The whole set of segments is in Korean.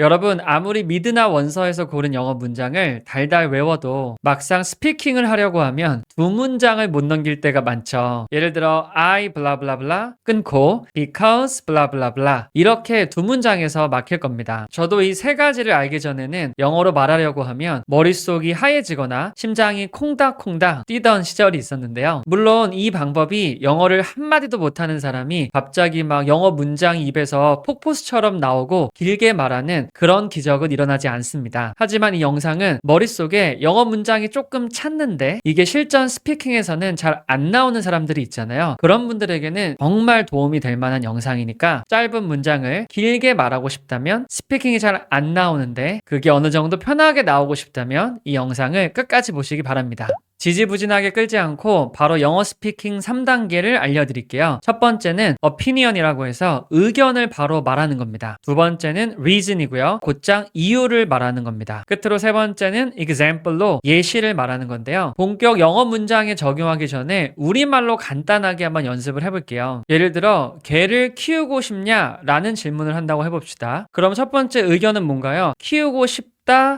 여러분, 아무리 미드나 원서에서 고른 영어 문장을 달달 외워도 막상 스피킹을 하려고 하면 두 문장을 못 넘길 때가 많죠. 예를 들어 I 블라블라블라 끊고 because 블라블라블라 이렇게 두 문장에서 막힐 겁니다. 저도 이 세 가지를 알기 전에는 영어로 말하려고 하면 머릿속이 하얘지거나 심장이 콩닥콩닥 뛰던 시절이 있었는데요. 물론 이 방법이 영어를 한마디도 못하는 사람이 갑자기 막 영어 문장이 입에서 폭포수처럼 나오고 길게 말하는 그런 기적은 일어나지 않습니다. 하지만 이 영상은 머릿속에 영어 문장이 조금 찼는데 이게 실전 스피킹에서는 잘 안 나오는 사람들이 있잖아요. 그런 분들에게는 정말 도움이 될 만한 영상이니까 짧은 문장을 길게 말하고 싶다면 스피킹이 잘 안 나오는데 그게 어느 정도 편하게 나오고 싶다면 이 영상을 끝까지 보시기 바랍니다. 지지부진하게 끌지 않고 바로 영어 스피킹 3단계를 알려드릴게요. 첫 번째는 opinion이라고 해서 의견을 바로 말하는 겁니다. 두 번째는 reason이고요. 곧장 이유를 말하는 겁니다. 끝으로 세 번째는 example로 예시를 말하는 건데요. 본격 영어 문장에 적용하기 전에 우리말로 간단하게 한번 연습을 해볼게요. 예를 들어 개를 키우고 싶냐? 라는 질문을 한다고 해봅시다. 그럼 첫 번째 의견은 뭔가요? 키우고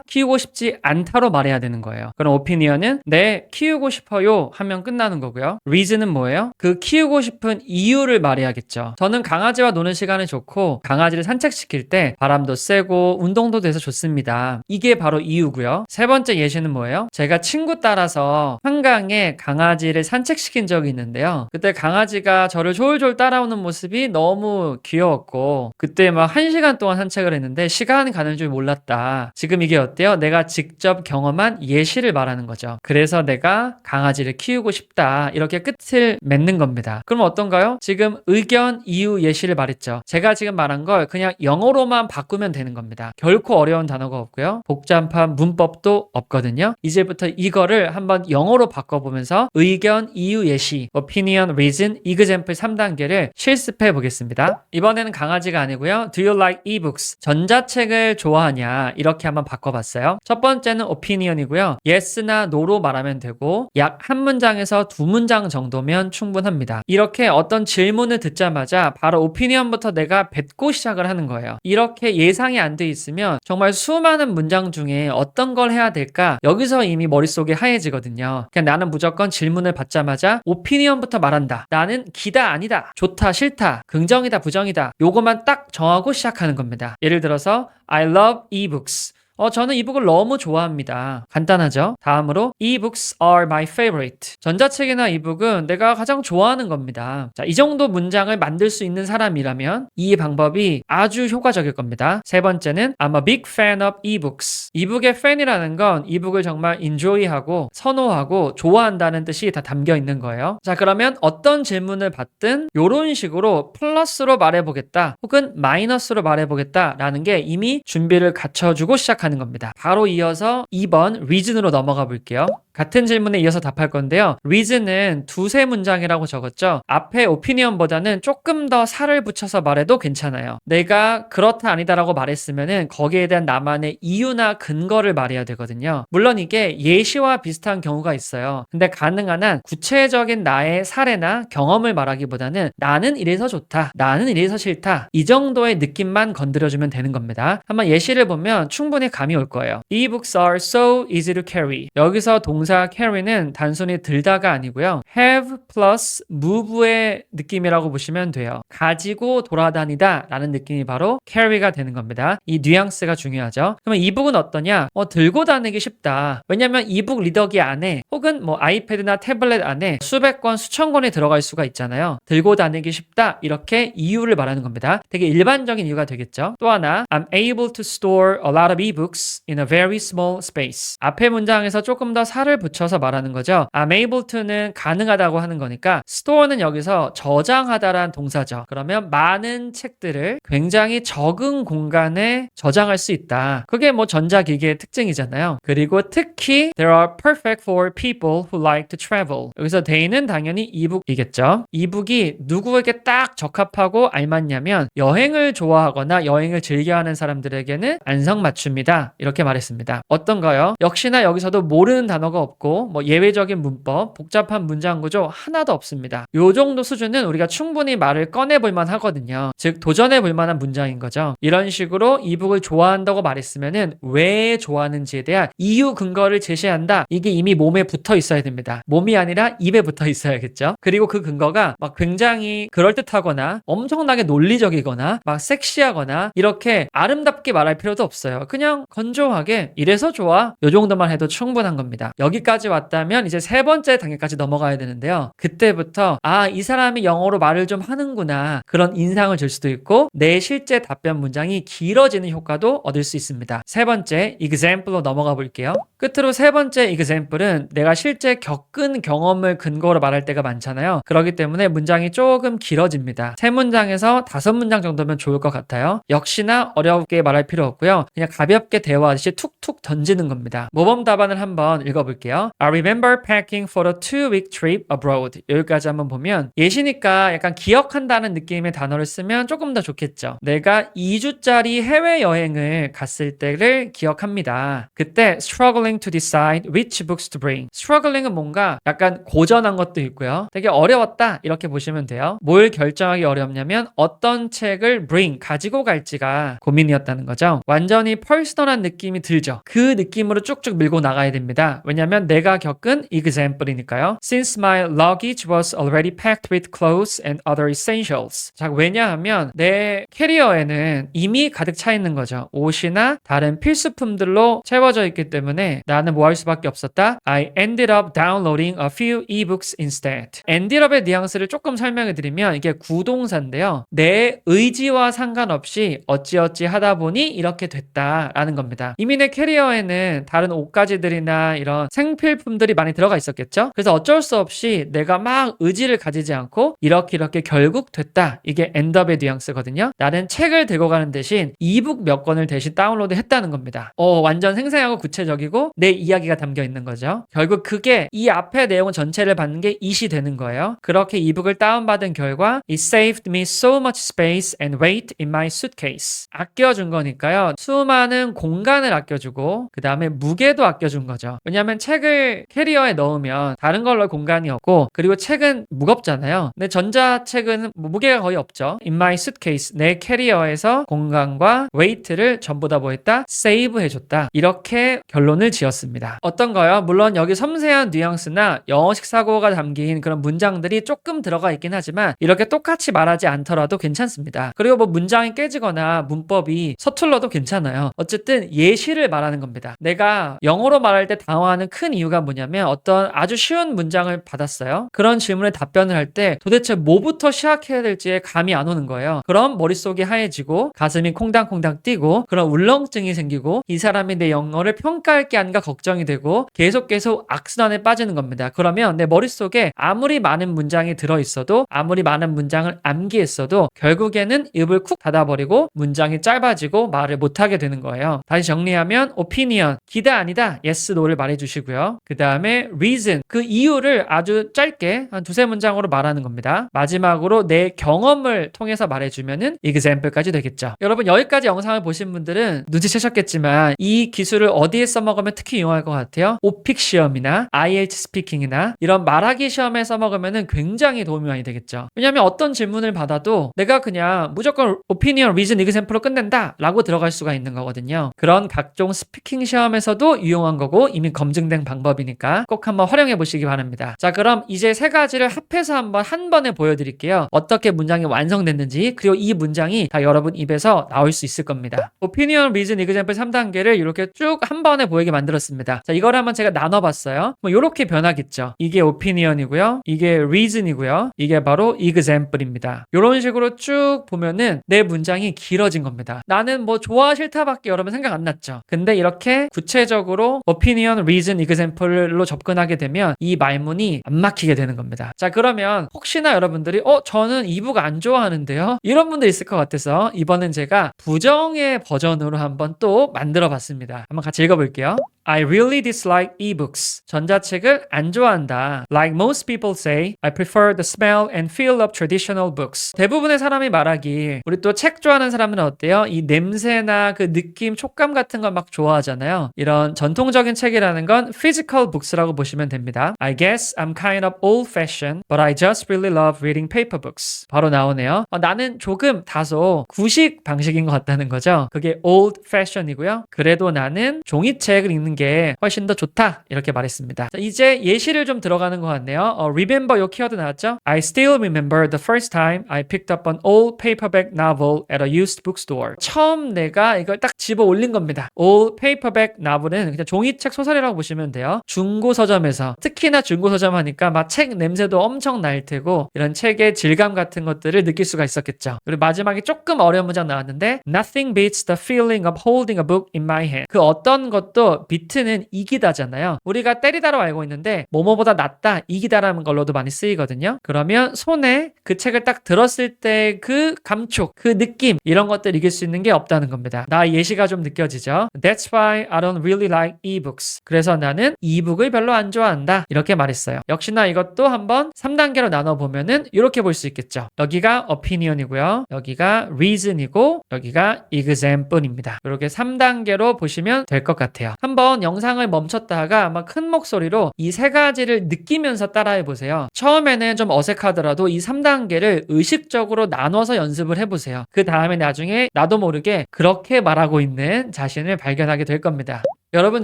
키우고 싶지 않다로 말해야 되는 거예요. 그럼 opinion은 네, 키우고 싶어요 하면 끝나는 거고요. reason은 뭐예요? 그 키우고 싶은 이유를 말해야겠죠. 저는 강아지와 노는 시간이 좋고 강아지를 산책시킬 때 바람도 쐬고 운동도 돼서 좋습니다. 이게 바로 이유고요. 세 번째 예시는 뭐예요? 제가 친구 따라서 한강에 강아지를 산책시킨 적이 있는데요. 그때 강아지가 저를 졸졸 따라오는 모습이 너무 귀여웠고 그때 막 1시간 동안 산책을 했는데 시간 가는 줄 몰랐다. 지금 이게 어때요? 내가 직접 경험한 예시를 말하는 거죠. 그래서 내가 강아지를 키우고 싶다. 이렇게 끝을 맺는 겁니다. 그럼 어떤가요? 지금 의견, 이유, 예시를 말했죠. 제가 지금 말한 걸 그냥 영어로만 바꾸면 되는 겁니다. 결코 어려운 단어가 없고요. 복잡한 문법도 없거든요. 이제부터 이거를 한번 영어로 바꿔보면서 의견, 이유, 예시, opinion, reason, example 3단계를 실습해 보겠습니다. 이번에는 강아지가 아니고요. Do you like ebooks? 전자책을 좋아하냐? 이렇게 한번 바꿔봤어요. 첫 번째는 opinion이고요. yes나 no로 말하면 되고 약 한 문장에서 두 문장 정도면 충분합니다. 이렇게 어떤 질문을 듣자마자 바로 opinion부터 내가 뱉고 시작을 하는 거예요. 이렇게 예상이 안 돼 있으면 정말 수많은 문장 중에 어떤 걸 해야 될까? 여기서 이미 머릿속이 하얘지거든요. 그냥 나는 무조건 질문을 받자마자 opinion부터 말한다. 나는 기다 아니다. 좋다 싫다. 긍정이다 부정이다. 요거만 딱 정하고 시작하는 겁니다. 예를 들어서 I love ebooks. 저는 이북을 너무 좋아합니다. 간단하죠? 다음으로 ebooks are my favorite. 전자책이나 이북은 내가 가장 좋아하는 겁니다. 자, 이 정도 문장을 만들 수 있는 사람이라면 이 방법이 아주 효과적일 겁니다. 세 번째는 I'm a big fan of ebooks. 이북의 팬이라는 건 이북을 정말 enjoy하고 선호하고 좋아한다는 뜻이 다 담겨 있는 거예요. 자, 그러면 어떤 질문을 받든 이런 식으로 플러스로 말해보겠다 혹은 마이너스로 말해보겠다 라는 게 이미 준비를 갖춰주고 시작하는 겁니다. 바로 이어서 2번 reason으로 넘어가 볼게요. 같은 질문에 이어서 답할 건데요. reason은 두세 문장이라고 적었죠. 앞에 opinion보다는 조금 더 살을 붙여서 말해도 괜찮아요. 내가 그렇다 아니다라고 말했으면은 거기에 대한 나만의 이유나 근거를 말해야 되거든요. 물론 이게 예시와 비슷한 경우가 있어요. 근데 가능한 한 구체적인 나의 사례나 경험을 말하기보다는 나는 이래서 좋다, 나는 이래서 싫다 이 정도의 느낌만 건드려주면 되는 겁니다. 한번 예시를 보면 충분히 감이 올 거예요. E-books are so easy to carry. 여기서 동사 carry는 단순히 들다가 아니고요. have plus move의 느낌이라고 보시면 돼요. 가지고 돌아다니다 라는 느낌이 바로 carry가 되는 겁니다. 이 뉘앙스가 중요하죠. 그러면 이북은 어떠냐? 들고 다니기 쉽다. 왜냐면 이북 리더기 안에 혹은 뭐 아이패드나 태블릿 안에 수백 권, 수천 권이 들어갈 수가 있잖아요. 들고 다니기 쉽다. 이렇게 이유를 말하는 겁니다. 되게 일반적인 이유가 되겠죠. 또 하나, I'm able to store a lot of ebooks in a very small space. 앞에 문장에서 조금 더 살을 붙여서 말하는 거죠. I'm able to는 가능하다고 하는 거니까 store는 여기서 저장하다라는 동사죠. 그러면 많은 책들을 굉장히 적은 공간에 저장할 수 있다. 그게 뭐 전자기기의 특징이잖아요. 그리고 특히 they are perfect for people who like to travel. 여기서 they는 당연히 이북이겠죠. 이북이 누구에게 딱 적합하고 알맞냐면 여행을 좋아하거나 여행을 즐겨하는 사람들에게는 안성맞춤이다. 이렇게 말했습니다. 어떤가요? 역시나 여기서도 모르는 단어가 없고 뭐 예외적인 문법, 복잡한 문장 구조 하나도 없습니다. 요 정도 수준은 우리가 충분히 말을 꺼내볼 만하거든요. 즉 도전해볼 만한 문장인 거죠. 이런 식으로 이북을 좋아한다고 말했으면은 왜 좋아하는지에 대한 이유 근거를 제시한다. 이게 이미 몸에 붙어 있어야 됩니다. 몸이 아니라 입에 붙어 있어야겠죠. 그리고 그 근거가 막 굉장히 그럴듯하거나 엄청나게 논리적이거나 막 섹시하거나 이렇게 아름답게 말할 필요도 없어요. 그냥 건조하게 이래서 좋아. 요 정도만 해도 충분한 겁니다. 여기까지 왔다면 이제 세 번째 단계까지 넘어가야 되는데요. 그때부터 이 사람이 영어로 말을 좀 하는구나 그런 인상을 줄 수도 있고 내 실제 답변 문장이 길어지는 효과도 얻을 수 있습니다. 세 번째 example로 넘어가 볼게요. 끝으로 세 번째 example은 내가 실제 겪은 경험을 근거로 말할 때가 많잖아요. 그렇기 때문에 문장이 조금 길어집니다. 세 문장에서 5문장 정도면 좋을 것 같아요. 역시나 어렵게 말할 필요 없고요. 그냥 가볍게 대화하듯이 툭툭 던지는 겁니다. 모범 답안을 한번 읽어볼게요. I remember packing for a 2-week trip abroad. 여기까지 한번 보면 예시니까 약간 기억한다는 느낌의 단어를 쓰면 조금 더 좋겠죠. 내가 2주짜리 해외여행을 갔을 때를 기억합니다. 그때 struggling to decide which books to bring. struggling은 뭔가 약간 고전한 것도 있고요. 되게 어려웠다 이렇게 보시면 돼요. 뭘 결정하기 어렵냐면 어떤 책을 bring, 가지고 갈지가 고민이었다는 거죠. 완전히 퍼스널한 느낌이 들죠. 그 느낌으로 쭉쭉 밀고 나가야 됩니다. 왜냐면 내가 겪은 example이니까요. Since my luggage was already packed with clothes and other essentials. 자, 왜냐하면 내 캐리어에는 이미 가득 차 있는 거죠. 옷이나 다른 필수품들로 채워져 있기 때문에 나는 뭐 할 수밖에 없었다. I ended up downloading a few ebooks instead. ended up의 뉘앙스를 조금 설명해 드리면 이게 구동사인데요. 내 의지와 상관없이 어찌어찌 하다 보니 이렇게 됐다라는 겁니다. 이미 내 캐리어에는 다른 옷가지들이나 이런 생필품들이 많이 들어가 있었겠죠? 그래서 어쩔 수 없이 내가 막 의지를 가지지 않고 이렇게 결국 됐다. 이게 end up의 뉘앙스거든요. 나는 책을 들고 가는 대신 이북 몇 권을 대신 다운로드 했다는 겁니다. 완전 생생하고 구체적이고 내 이야기가 담겨 있는 거죠. 결국 그게 이 앞의 내용 전체를 받는 게 it이 되는 거예요. 그렇게 이북을 다운받은 결과 It saved me so much space and weight in my suitcase. 아껴준 거니까요. 수많은 공간을 아껴주고 그 다음에 무게도 아껴준 거죠. 왜냐하면 책을 캐리어에 넣으면 다른 걸로 공간이 없고 그리고 책은 무겁잖아요. 근데 전자책은 무게가 거의 없죠. In my suitcase, 내 캐리어에서 공간과 웨이트를 전부 다 뭐했다? 세이브 해줬다. 이렇게 결론을 지었습니다. 어떤가요? 물론 여기 섬세한 뉘앙스나 영어식 사고가 담긴 그런 문장들이 조금 들어가 있긴 하지만 이렇게 똑같이 말하지 않더라도 괜찮습니다. 그리고 뭐 문장이 깨지거나 문법이 서툴러도 괜찮아요. 어쨌든 예시를 말하는 겁니다. 내가 영어로 말할 때 당황하는 큰 이유가 뭐냐면 어떤 아주 쉬운 문장을 받았어요. 그런 질문에 답변을 할 때 도대체 뭐부터 시작해야 될지에 감이 안 오는 거예요. 그럼 머릿속이 하얘지고 가슴이 콩당콩당 뛰고 그런 울렁증이 생기고 이 사람이 내 영어를 평가할 게 아닌가 걱정이 되고 계속 악순환에 빠지는 겁니다. 그러면 내 머릿속에 아무리 많은 문장이 들어있어도 아무리 많은 문장을 암기했어도 결국에는 입을 쿡 닫아버리고 문장이 짧아지고 말을 못하게 되는 거예요. 다시 정리하면 opinion, 기다 아니다, yes, no를 말해주시고요. 그 다음에 reason, 그 이유를 아주 짧게 한 2-3문장으로 말하는 겁니다. 마지막으로 내 경험을 통해서 말해주면은 example까지 되겠죠. 여러분 여기까지 영상을 보신 분들은 눈치채셨겠지만 이 기술을 어디에 써먹으면 특히 유용할 것 같아요? 오픽 시험이나 IELTS 스피킹이나 이런 말하기 시험에 써먹으면 굉장히 도움이 많이 되겠죠. 왜냐하면 어떤 질문을 받아도 내가 그냥 무조건 opinion, reason, example로 끝낸다 라고 들어갈 수가 있는 거거든요. 그런 각종 스피킹 시험에서도 유용한 거고 이미 검증된 방법이니까 꼭 한번 활용해 보시기 바랍니다. 자, 그럼 이제 3가지를 합해서 한번 한 번에 보여드릴게요. 어떻게 문장이 완성됐는지 그리고 이 문장이 다 여러분 입에서 나올 수 있을 겁니다. opinion, reason, example 3단계를 이렇게 쭉 한 번에 보이게 만들었습니다. 자, 이걸 한번 제가 나눠봤어요. 뭐 이렇게 변하겠죠. 이게 opinion이고요. 이게 reason이고요. 이게 바로 example입니다. 이런 식으로 쭉 보면은 내 문장이 길어진 겁니다. 나는 뭐 좋아 싫다밖에 여러분 생각 안 났죠. 근데 이렇게 구체적으로 opinion, reason, example로 접근하게 되면 이 말문이 안 막히게 되는 겁니다. 자, 그러면 혹시나 여러분들이 저는 이북 안 좋아하는데요? 이런 분들 있을 것 같아서 이번엔 제가 부정의 버전으로 한번 또 만들어 봤습니다. 한번 같이 읽어볼게요. I really dislike ebooks. books. 전자책을 안 좋아한다. Like most people say, I prefer the smell and feel of traditional books. 대부분의 사람이 말하길 우리 또 책 좋아하는 사람들은 어때요? 이 냄새나 그 느낌, 촉감 같은 걸 막 좋아하잖아요. 이런 전통적인 책이라는 건 physical books라고 보시면 됩니다. I guess I'm kind of old-fashioned, but I just really love reading paper books. 바로 나오네요. 나는 조금 다소 구식 방식인 것 같다는 거죠. 그게 old-fashion이고요. 그래도 나는 종이책을 읽는 게 훨씬 더 좋다. 이렇게 말했습니다. 자, 이제 예시를 좀 들어가는 것 같네요. Remember 요 키워드 나왔죠? I still remember the first time I picked up an old paperback novel at a used bookstore. 처음 내가 이걸 딱 집어 올린 겁니다. old paperback novel은 그냥 종이책 소설이라고 보시면 돼요. 중고 서점에서 특히나 중고 서점 하니까 막 책 냄새도 엄청 날 테고 이런 책의 질감 같은 것들을 느낄 수가 있었겠죠. 그리고 마지막에 조금 어려운 문장 나왔는데 Nothing beats the feeling of holding a book in my hand. 그 어떤 것도 beat는 이기다잖아요. 우리가 때리다로 알고 있는데 뭐뭐보다 낫다, 이기다라는 걸로도 많이 쓰이거든요. 그러면 손에 그 책을 딱 들었을 때 그 감촉, 그 느낌 이런 것들 이길 수 있는 게 없다는 겁니다. 나 예시가 좀 느껴지죠? That's why I don't really like ebooks. 그래서 나는 이북을 별로 안 좋아한다. 이렇게 말했어요. 역시나 이것도 한번 3단계로 나눠보면은 이렇게 볼 수 있겠죠. 여기가 opinion이고요. 여기가 reason이고 여기가 example입니다. 이렇게 3단계로 보시면 될 것 같아요. 한번 영상을 멈췄다가 아마 큰 목소리로 이 세 가지를 느끼면서 따라해 보세요. 처음에는 좀 어색하더라도 이 3단계를 의식적으로 나눠서 연습을 해보세요. 그 다음에 나중에 나도 모르게 그렇게 말하고 있는 자신을 발견하게 될 겁니다. 여러분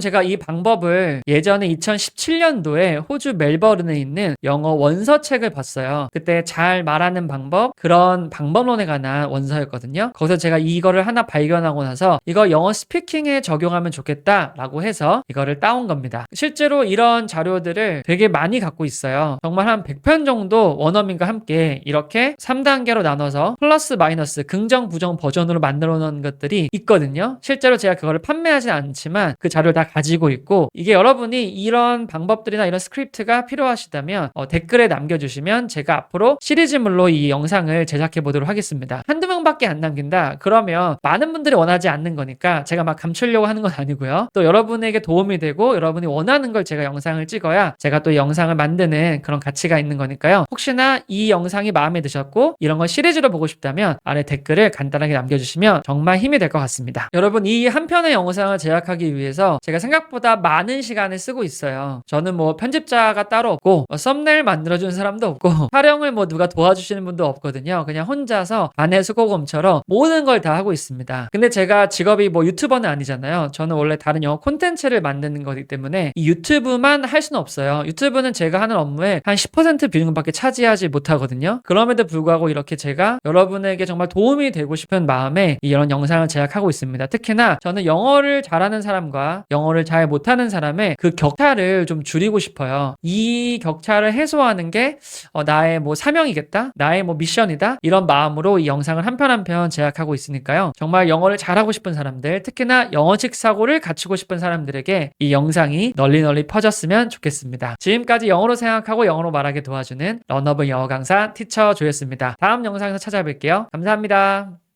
제가 이 방법을 예전에 2017년도에 호주 멜버른에 있는 영어 원서책을 봤어요. 그때 잘 말하는 방법, 그런 방법론에 관한 원서였거든요. 거기서 제가 이거를 하나 발견하고 나서 이거 영어 스피킹에 적용하면 좋겠다라고 해서 이거를 따온 겁니다. 실제로 이런 자료들을 되게 많이 갖고 있어요. 정말 한 100편 정도 원어민과 함께 이렇게 3단계로 나눠서 플러스 마이너스 긍정 부정 버전으로 만들어 놓은 것들이 있거든요. 실제로 제가 그거를 판매하진 않지만 그 자료를 다 가지고 있고 이게 여러분이 이런 방법들이나 이런 스크립트가 필요하시다면 댓글에 남겨주시면 제가 앞으로 시리즈물로 이 영상을 제작해 보도록 하겠습니다. 한두 명밖에 안 남긴다? 그러면 많은 분들이 원하지 않는 거니까 제가 막 감추려고 하는 건 아니고요. 또 여러분에게 도움이 되고 여러분이 원하는 걸 제가 영상을 찍어야 제가 또 영상을 만드는 그런 가치가 있는 거니까요. 혹시나 이 영상이 마음에 드셨고 이런 걸 시리즈로 보고 싶다면 아래 댓글을 간단하게 남겨주시면 정말 힘이 될 것 같습니다. 여러분 이 한 편의 영상을 제작하기 위해서 제가 생각보다 많은 시간을 쓰고 있어요. 저는 뭐 편집자가 따로 없고 썸네일 만들어주는 사람도 없고 촬영을 뭐 누가 도와주시는 분도 없거든요. 그냥 혼자서 안의 수고검처럼 모든 걸 다 하고 있습니다. 근데 제가 직업이 뭐 유튜버는 아니잖아요. 저는 원래 다른 영어 콘텐츠를 만드는 거기 때문에 이 유튜브만 할 수는 없어요. 유튜브는 제가 하는 업무의 한 10% 비중밖에 차지하지 못하거든요. 그럼에도 불구하고 이렇게 제가 여러분에게 정말 도움이 되고 싶은 마음에 이런 영상을 제작하고 있습니다. 특히나 저는 영어를 잘하는 사람과 영어를 잘 못하는 사람의 그 격차를 좀 줄이고 싶어요. 이 격차를 해소하는 게 나의 뭐 사명이겠다? 나의 뭐 미션이다? 이런 마음으로 이 영상을 한 편 한 편 제작하고 있으니까요. 정말 영어를 잘하고 싶은 사람들, 특히나 영어식 사고를 갖추고 싶은 사람들에게 이 영상이 널리 퍼졌으면 좋겠습니다. 지금까지 영어로 생각하고 영어로 말하게 도와주는 러너블 영어 강사 티처 조였습니다. 다음 영상에서 찾아뵐게요. 감사합니다.